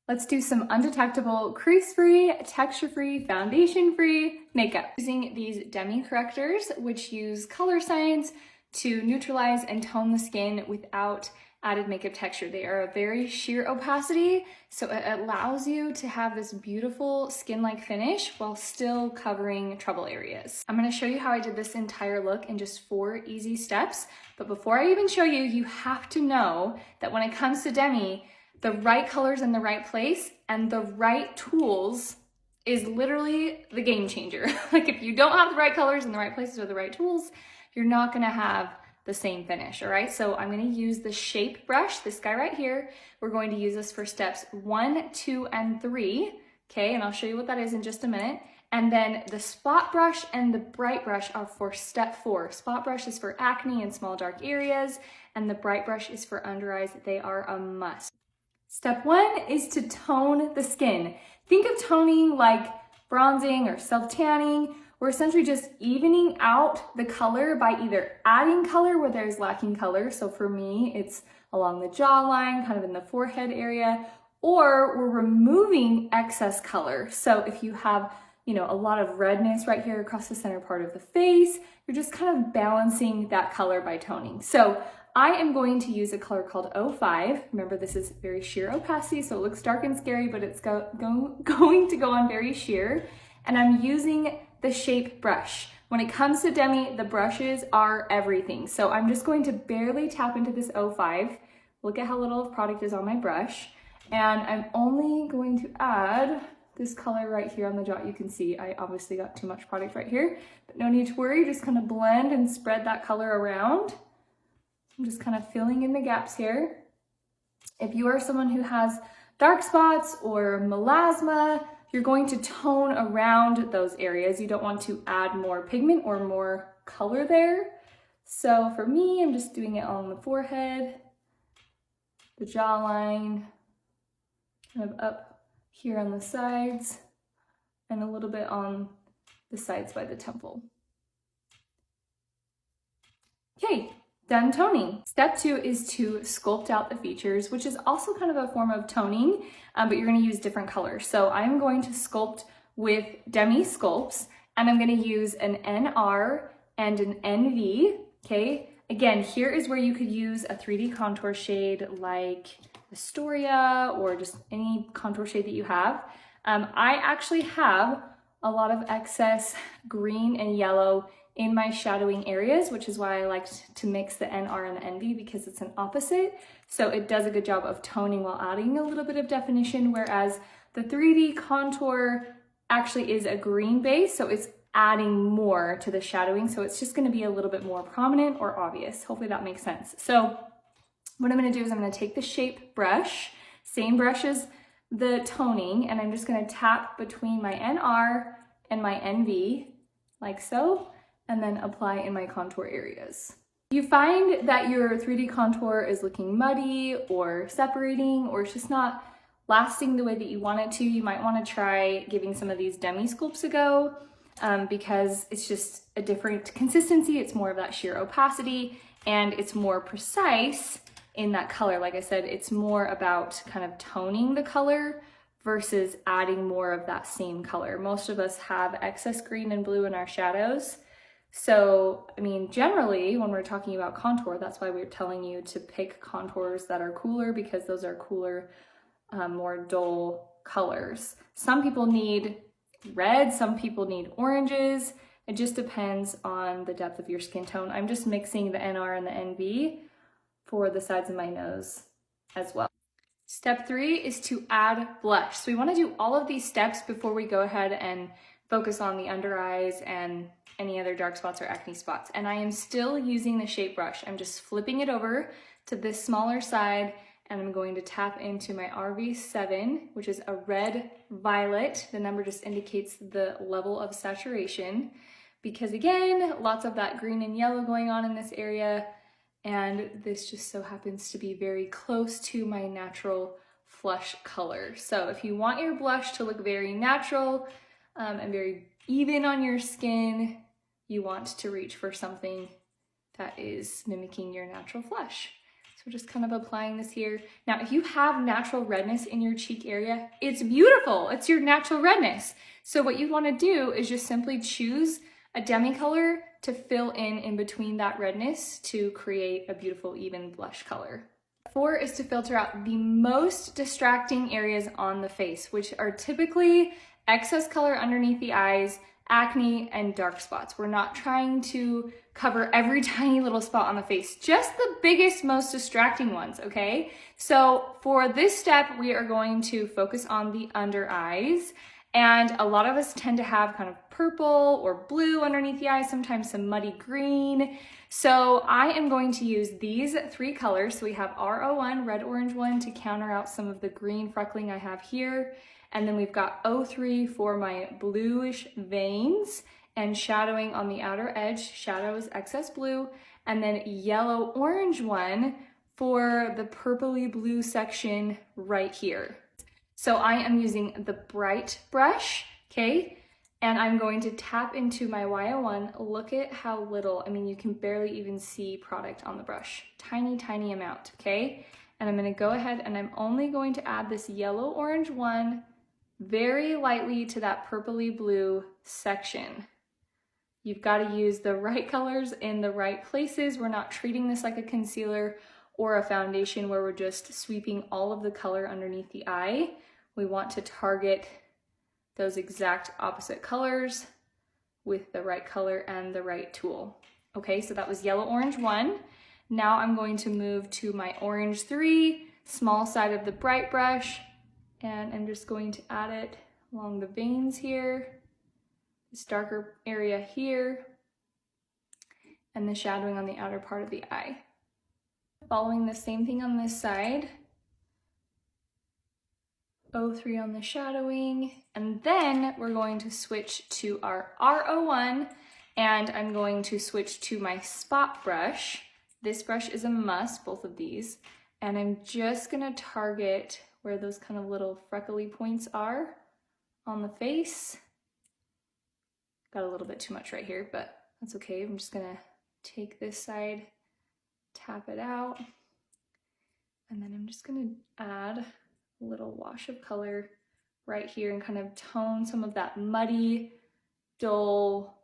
Let's do some undetectable, crease-free, texture-free, foundation-free makeup. Using these Demi correctors, which use color science to neutralize and tone the skin without added makeup texture. They are a very sheer opacity, so it allows you to have this beautiful skin-like finish while still covering trouble areas. I'm gonna show you how I did this entire look in just 4 easy steps, but before I even show you, you have to know that when it comes to Demi, the right colors in the right place and the right tools is literally the game changer. Like if you don't have the right colors in the right places or the right tools, you're not gonna have the same finish, all right? So I'm gonna use the shape brush, this guy right here. We're going to use this for steps 1, 2, and 3, okay? And I'll show you what that is in just a minute. And then the spot brush and the bright brush are for step 4. Spot brush is for acne and small dark areas, and the bright brush is for under eyes. They are a must. Step 1 is to tone the skin. Think of toning like bronzing or self-tanning. We're essentially just evening out the color by either adding color where there's lacking color. So for me, it's along the jawline, kind of in the forehead area, or we're removing excess color. So if you have, a lot of redness right here across the center part of the face, you're just kind of balancing that color by toning. So I am going to use a color called 05. Remember, this is very sheer opacity, so it looks dark and scary, but it's going to go on very sheer. And I'm using the shape brush. When it comes to Demi, the brushes are everything. So I'm just going to barely tap into this 05. Look at how little of product is on my brush. And I'm only going to add this color right here on the jaw. You can see I obviously got too much product right here, but no need to worry. Just kind of blend and spread that color around. I'm just kind of filling in the gaps here. If you are someone who has dark spots or melasma, you're going to tone around those areas. You don't want to add more pigment or more color there. So for me, I'm just doing it on the forehead, the jawline, kind of up here on the sides, and a little bit on the sides by the temple. Okay. Done toning. Step 2 is to sculpt out the features, which is also kind of a form of toning, but you're going to use different colors. So I'm going to sculpt with Demi Sculpts, and I'm going to use an NR and an NV, okay? Again, here is where you could use a 3D contour shade like Astoria or just any contour shade that you have. I actually have a lot of excess green and yellow in my shadowing areas, which is why I like to mix the NR and the NV because it's an opposite. So it does a good job of toning while adding a little bit of definition, whereas the 3D contour actually is a green base, so it's adding more to the shadowing. So it's just gonna be a little bit more prominent or obvious. Hopefully that makes sense. So what I'm gonna do is I'm gonna take the shape brush, same brush as the toning, and I'm just gonna tap between my NR and my NV, like so, and then apply in my contour areas. If you find that your 3D contour is looking muddy or separating, or it's just not lasting the way that you want it to, you might want to try giving some of these Demi Sculpts a go, because it's just a different consistency. It's more of that sheer opacity, and it's more precise in that color. Like I said, it's more about kind of toning the color versus adding more of that same color. Most of us have excess green and blue in our shadows. So, I mean, generally, when we're talking about contour, that's why we're telling you to pick contours that are cooler, because those are cooler, more dull colors. Some people need red, some people need oranges. It just depends on the depth of your skin tone. I'm just mixing the NR and the NV for the sides of my nose as well. Step 3 is to add blush. So we want to do all of these steps before we go ahead and focus on the under eyes and any other dark spots or acne spots. And I am still using the shape brush. I'm just flipping it over to this smaller side, and I'm going to tap into my RV7, which is a red violet. The number just indicates the level of saturation, because again, lots of that green and yellow going on in this area, and this just so happens to be very close to my natural flush color. So if you want your blush to look very natural and very even on your skin, you want to reach for something that is mimicking your natural flush. So So just kind of applying this here. Now, if you have natural redness in your cheek area, it's beautiful. It's your natural redness. So what you want to do is just simply choose a demi color to fill in between that redness to create a beautiful even blush color. 4 is to filter out the most distracting areas on the face, which are typically excess color underneath the eyes, acne, and dark spots. We're not trying to cover every tiny little spot on the face, just the biggest, most distracting ones, okay? So for this step, we are going to focus on the under eyes. And a lot of us tend to have kind of purple or blue underneath the eyes, sometimes some muddy green. So I am going to use these 3 colors. So we have R01, red, orange one, to counter out some of the green freckling I have here. And then we've got O3 for my bluish veins and shadowing on the outer edge. Shadow is excess blue. And then yellow orange one for the purpley blue section right here. So I am using the bright brush, okay? And I'm going to tap into my Y01. Look at how little, I mean, you can barely even see product on the brush. Tiny, tiny amount, okay? And I'm gonna go ahead and I'm only going to add this yellow orange one very lightly to that purpley blue section. You've got to use the right colors in the right places. We're not treating this like a concealer or a foundation where we're just sweeping all of the color underneath the eye. We want to target those exact opposite colors with the right color and the right tool. Okay, so that was yellow orange 1. Now I'm going to move to my orange 3, small side of the bright brush, and I'm just going to add it along the veins here, this darker area here, and the shadowing on the outer part of the eye. Following the same thing on this side, O3 on the shadowing, and then we're going to switch to our R01, and I'm going to switch to my spot brush. This brush is a must, both of these, and I'm just gonna target where those kind of little freckly points are on the face. Got a little bit too much right here, but that's okay. I'm just gonna take this side, tap it out, and then I'm just gonna add a little wash of color right here and kind of tone some of that muddy, dull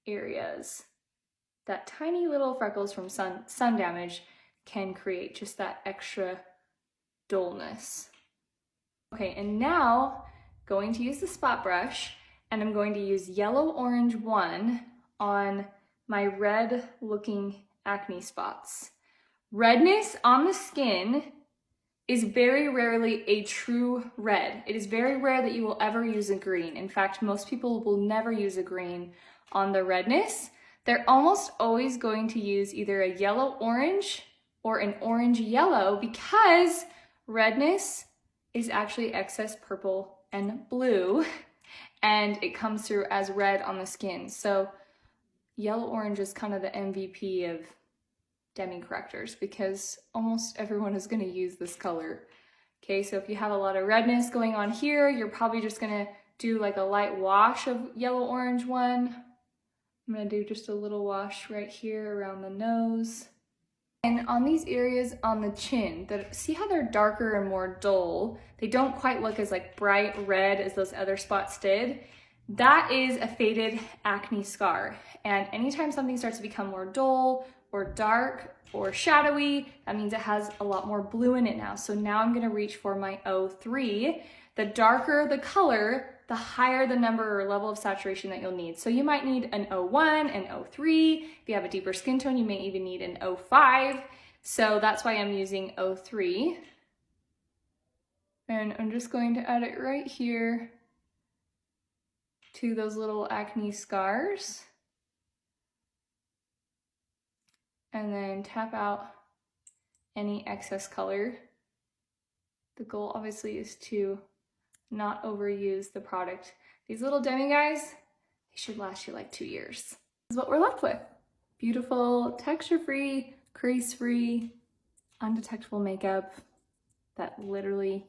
areas. That tiny little freckles from sun damage can create just that extra dullness. Okay, and now going to use the spot brush, and I'm going to use yellow orange 1 on my red looking acne spots. Redness on the skin is very rarely a true red. It is very rare that you will ever use a green. In fact, most people will never use a green on the redness. They're almost always going to use either a yellow orange or an orange yellow because redness is actually excess purple and blue, and it comes through as red on the skin. So yellow orange is kind of the MVP of demi correctors because almost everyone is going to use this color. Okay, so if you have a lot of redness going on here, you're probably just going to do like a light wash of yellow orange 1. I'm going to do just a little wash right here around the nose. And on these areas on the chin, see how they're darker and more dull? They don't quite look as like bright red as those other spots did. That is a faded acne scar. And anytime something starts to become more dull or dark or shadowy, that means it has a lot more blue in it now. So now I'm gonna reach for my O3. The darker the color, the higher the number or level of saturation that you'll need. So you might need an O1, an O3. If you have a deeper skin tone, you may even need an O5. So that's why I'm using O3. And I'm just going to add it right here to those little acne scars. And then tap out any excess color. The goal obviously is to not overuse the product. These little demi guys, they should last you like 2 years. This is what we're left with. Beautiful, texture-free, crease-free, undetectable makeup that literally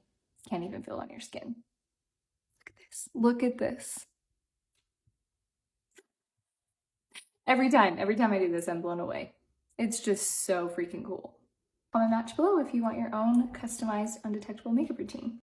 can't even feel on your skin. Look at this. Look at this. Every time I do this, I'm blown away. It's just so freaking cool. Comment match below if you want your own customized undetectable makeup routine.